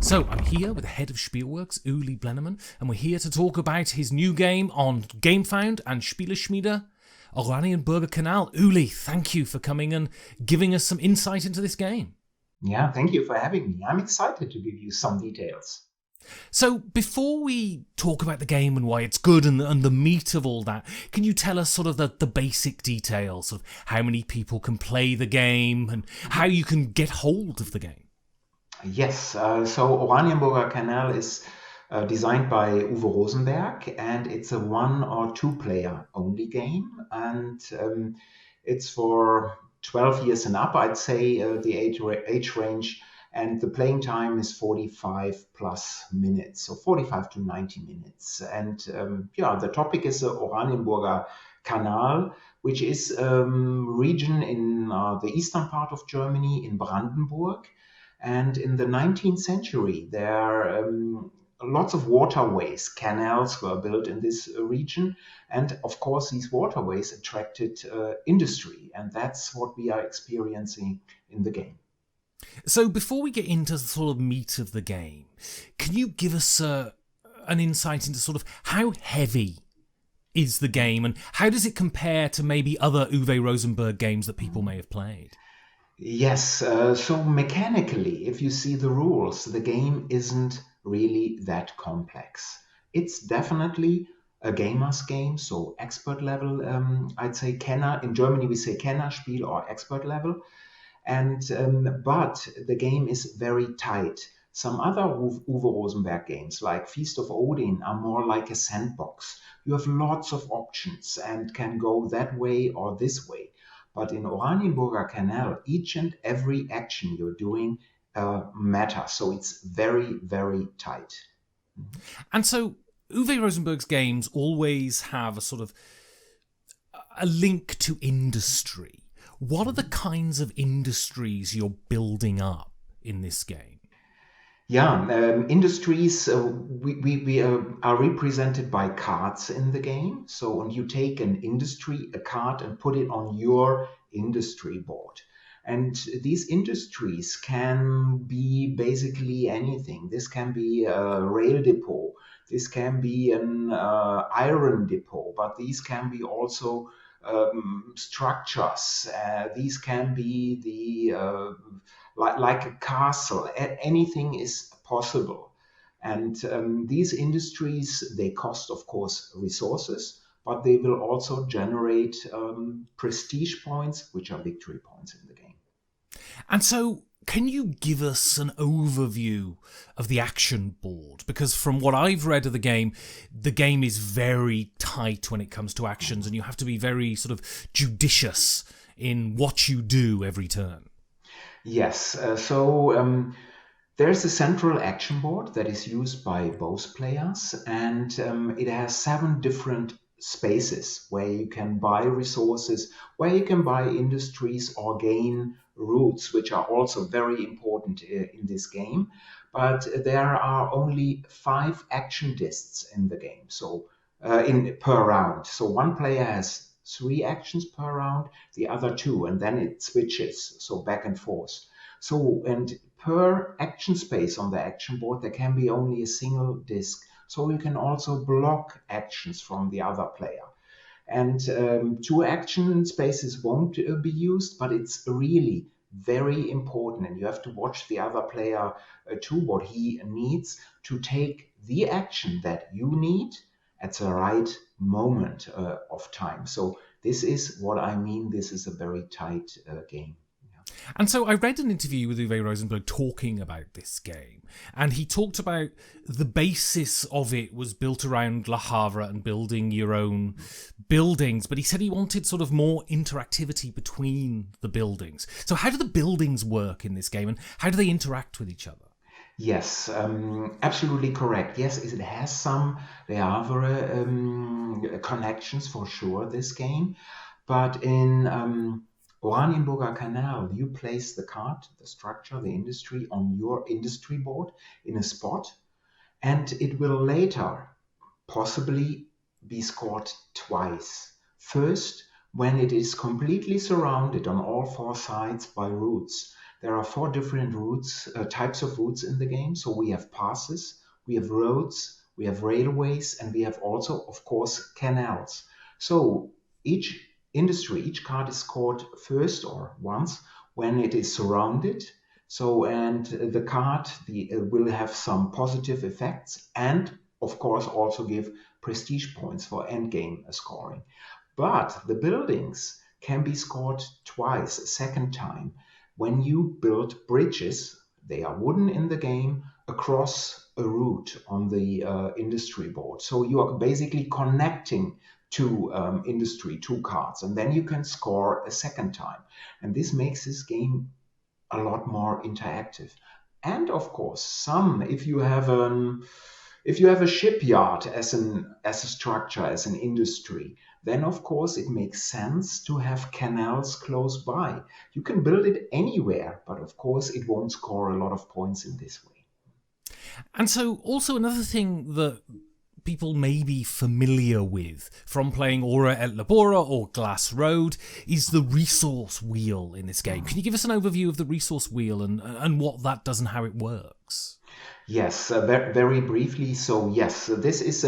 So I'm here with the head of Spielworxx, Uli Blenneman, and we're here to talk about his new game on Gamefound and Spieleschmiede, Oranienburger Kanal. Uli, thank you for coming and giving us some insight into this game. Yeah, thank you for having me. I'm excited to give you some details. So before we talk about the game and why it's good and the meat of all that, can you tell us sort of the basic details of how many people can play the game and how you can get hold of the game? Yes, so Oranienburger Kanal is designed by Uwe Rosenberg, and it's a 1 or 2 player only game, and it's for 12 years and up, I'd say, the age range, and the playing time is 45 plus minutes, so 45 to 90 minutes. And the topic is the Oranienburger Kanal, which is a region in the eastern part of Germany, in Brandenburg. And in the 19th century, there are lots of waterways, canals were built in this region. And of course, these waterways attracted industry. And that's what we are experiencing in the game. So before we get into the sort of meat of the game, can you give us an insight into sort of how heavy is the game and how does it compare to maybe other Uwe Rosenberg games that people may have played? Yes, so mechanically, if you see the rules, the game isn't really that complex. It's definitely a gamer's game, so expert level, I'd say Kenner. In Germany, we say Kennerspiel or expert level. And but the game is very tight. Some other Uwe Rosenberg games, like Feast of Odin, are more like a sandbox. You have lots of options and can go that way or this way. But in Oranienburger Kanal, each and every action you're doing matters. So it's very, very tight. And so Uwe Rosenberg's games always have a sort of a link to industry. What are the kinds of industries you're building up in this game? Yeah, industries, we are represented by cards in the game. So when you take an industry, a card, and put it on your industry board. And these industries can be basically anything. This can be a rail depot. This can be an iron depot, but these can be also structures. These can be the like a castle. Anything is possible. And these industries, they cost, of course, resources, but they will also generate prestige points, which are victory points in the game. And so, can you give us an overview of the action board? Because from what I've read of the game is very tight when it comes to actions, and you have to be very sort of judicious in what you do every turn. Yes, there's a central action board that is used by both players, and it has 7 different spaces where you can buy resources, where you can buy industries or gain routes, which are also very important in this game. But there are only 5 action discs in the game, so in per round. So one player has 3 actions per round, the other 2, and then it switches, so back and forth. So, and per action space on the action board, there can be only a single disc. So you can also block actions from the other player. And 2 action spaces won't be used, but it's really very important. And you have to watch the other player too, what he needs to take the action that you need at the right moment of time. So this is what I mean. This is a very tight game. And so I read an interview with Uwe Rosenberg talking about this game, and he talked about the basis of it was built around Le Havre and building your own buildings, but he said he wanted sort of more interactivity between the buildings. So how do the buildings work in this game, and how do they interact with each other? Yes, absolutely correct. Yes, it has some Le Havre connections for sure, this game, but in Oranienburger Kanal, you place the card, the structure, the industry on your industry board in a spot, and it will later possibly be scored twice. First, when it is completely surrounded on all 4 sides by routes, There are four different routes, types of routes in the game. So we have passes, we have roads, we have railways, and we have also, of course, canals. So each industry, each card is scored first or once when it is surrounded. So, and the card will have some positive effects and, of course, also give prestige points for endgame scoring. But the buildings can be scored twice, a second time, when you build bridges. They are wooden in the game across a route on the industry board. So you are basically connecting two two cards, and then you can score a second time. And this makes this game a lot more interactive. And of course, if you have a shipyard as a structure, as an industry, then of course it makes sense to have canals close by. You can build it anywhere, but of course it won't score a lot of points in this way. And so also another thing that people may be familiar with from playing Ora et Labora or Glass Road is the resource wheel in this game. Can you give us an overview of the resource wheel and what that does and how it works? Yes, very briefly. So yes, this is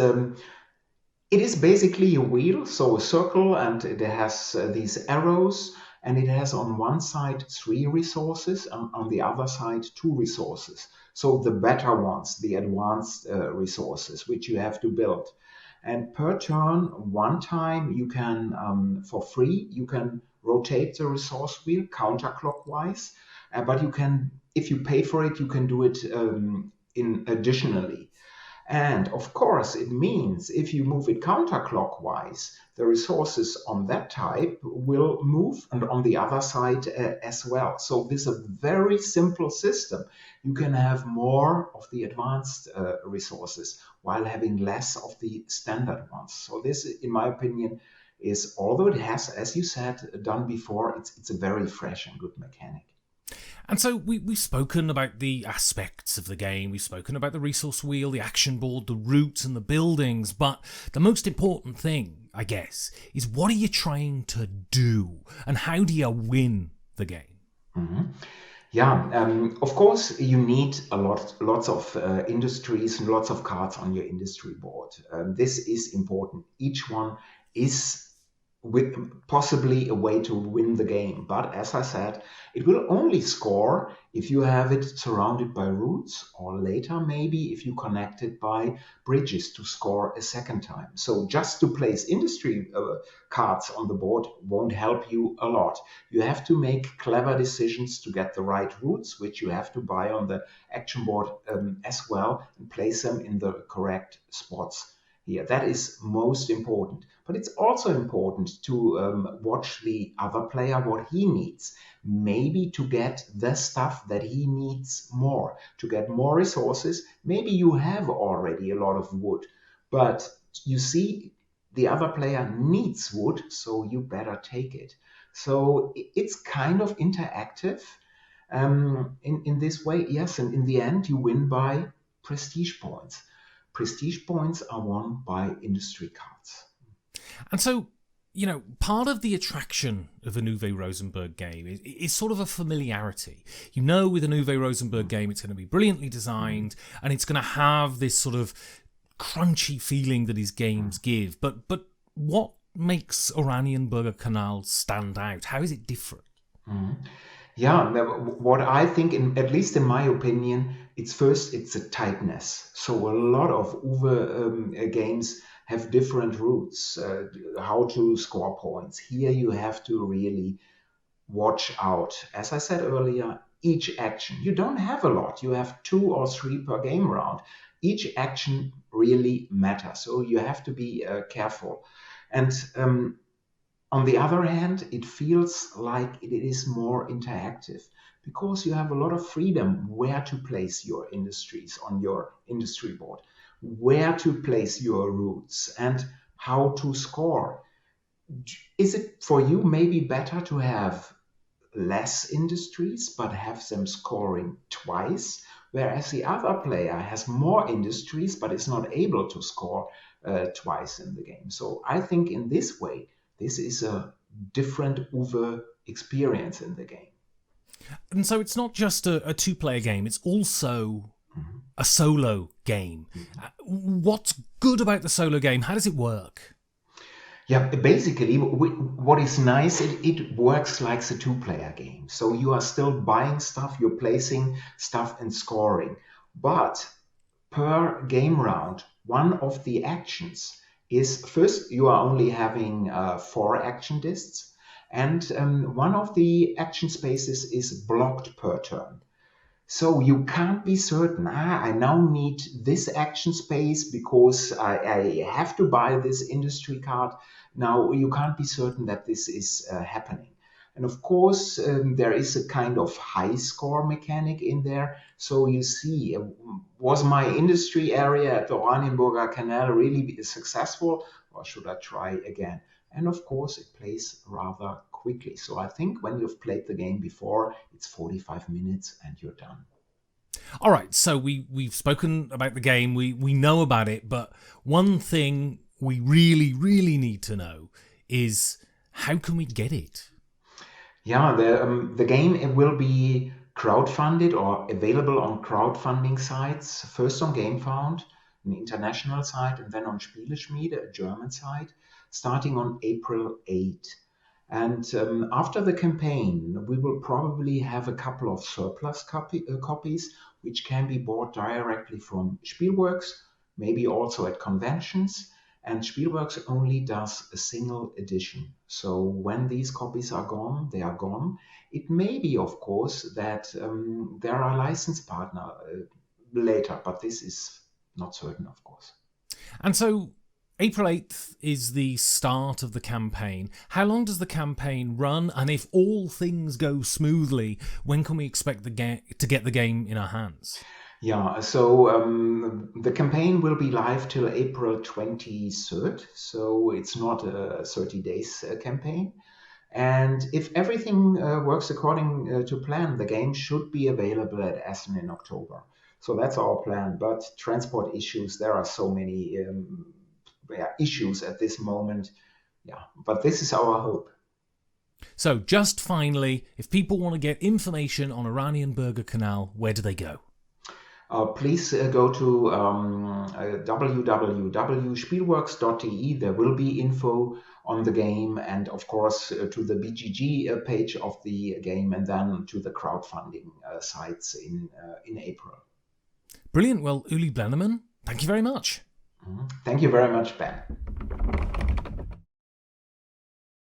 it is basically a wheel, so a circle, and it has these arrows, and it has on one side 3 resources, and on the other side 2 resources. So the better ones, the advanced resources, which you have to build. And per turn, one time you can, for free, you can rotate the resource wheel counterclockwise, but you can, if you pay for it, you can do it in additionally. And of course, it means if you move it counterclockwise, the resources on that type will move and on the other side as well. So this is a very simple system. You can have more of the advanced resources while having less of the standard ones. So this, in my opinion, is, although it has, as you said, done before, it's a very fresh and good mechanic. And so we've spoken about the aspects of the game, we've spoken about the resource wheel, the action board, the routes and the buildings, but the most important thing, I guess, is what are you trying to do and how do you win the game? Mm-hmm. Yeah, of course, you need lots of industries and lots of cards on your industry board. This is important. Each one is with possibly a way to win the game. But as I said, it will only score if you have it surrounded by routes, or later maybe if you connect it by bridges to score a second time. So just to place industry cards on the board won't help you a lot. You have to make clever decisions to get the right routes, which you have to buy on the action board as well, and place them in the correct spots. Here, that is most important. But it's also important to watch the other player, what he needs. Maybe to get the stuff that he needs more, to get more resources. Maybe you have already a lot of wood, but you see the other player needs wood, so you better take it. So it's kind of interactive in this way. Yes, and in the end, you win by prestige points. Prestige points are won by industry cards. And so, you know, part of the attraction of a Uwe Rosenberg game is sort of a familiarity. You know, with an Uwe Rosenberg game, it's going to be brilliantly designed and it's going to have this sort of crunchy feeling that his games give. But what makes Oranienburger Kanal stand out? How is it different? Mm-hmm. Yeah, what I think, at least in my opinion, it's a tightness. So a lot of Uwe games have different routes, how to score points. Here you have to really watch out. As I said earlier, each action, you don't have a lot. You have 2 or 3 per game round. Each action really matters. So you have to be careful. And on the other hand, it feels like it is more interactive because you have a lot of freedom where to place your industries on your industry board, where to place your routes, and how to score. Is it for you maybe better to have less industries but have them scoring twice, whereas the other player has more industries but is not able to score twice in the game? So I think in this way, this is a different Uwe experience in the game. And so it's not just a two-player game, it's also a solo game. What's good about the solo game? How does it work? Yeah, basically, what is nice, it works like a two-player game. So you are still buying stuff, you're placing stuff and scoring. But per game round, one of the actions is first, you are only having 4 action discs, and one of the action spaces is blocked per turn. So you can't be certain, I now need this action space because I have to buy this industry card. Now you can't be certain that this is happening. And of course, there is a kind of high score mechanic in there. So you see, was my industry area at the Oranienburger Kanal really successful, or should I try again? And of course, it plays rather quickly. So I think when you've played the game before, it's 45 minutes and you're done. All right, so we've spoken about the game, we know about it, but one thing we really need to know is how can we get it? Yeah, the game it will be crowdfunded or available on crowdfunding sites. First on Gamefound, an international site, and then on Spieleschmiede, a German site, starting on April 8. And after the campaign, we will probably have a couple of surplus copies, which can be bought directly from Spielworxx, maybe also at conventions. And Spielworxx only does a single edition. So when these copies are gone, they are gone. It may be, of course, that there are license partner later, but this is not certain, of course. And so April 8th is the start of the campaign. How long does the campaign run? And if all things go smoothly, when can we expect to get the game in our hands? Yeah, so the campaign will be live till April 23rd, so it's not a 30 days campaign. And if everything works according to plan, the game should be available at Essen in October. So that's our plan. But transport issues, there are so many issues at this moment. Yeah, but this is our hope. So just finally, if people want to get information on Oranienburger Kanal, where do they go? Please go to www.spielworxx.de. There will be info on the game, and of course to the BGG page of the game, and then to the crowdfunding sites in April. Brilliant. Well, Uli Blenneman, thank you very much. Thank you very much, Ben.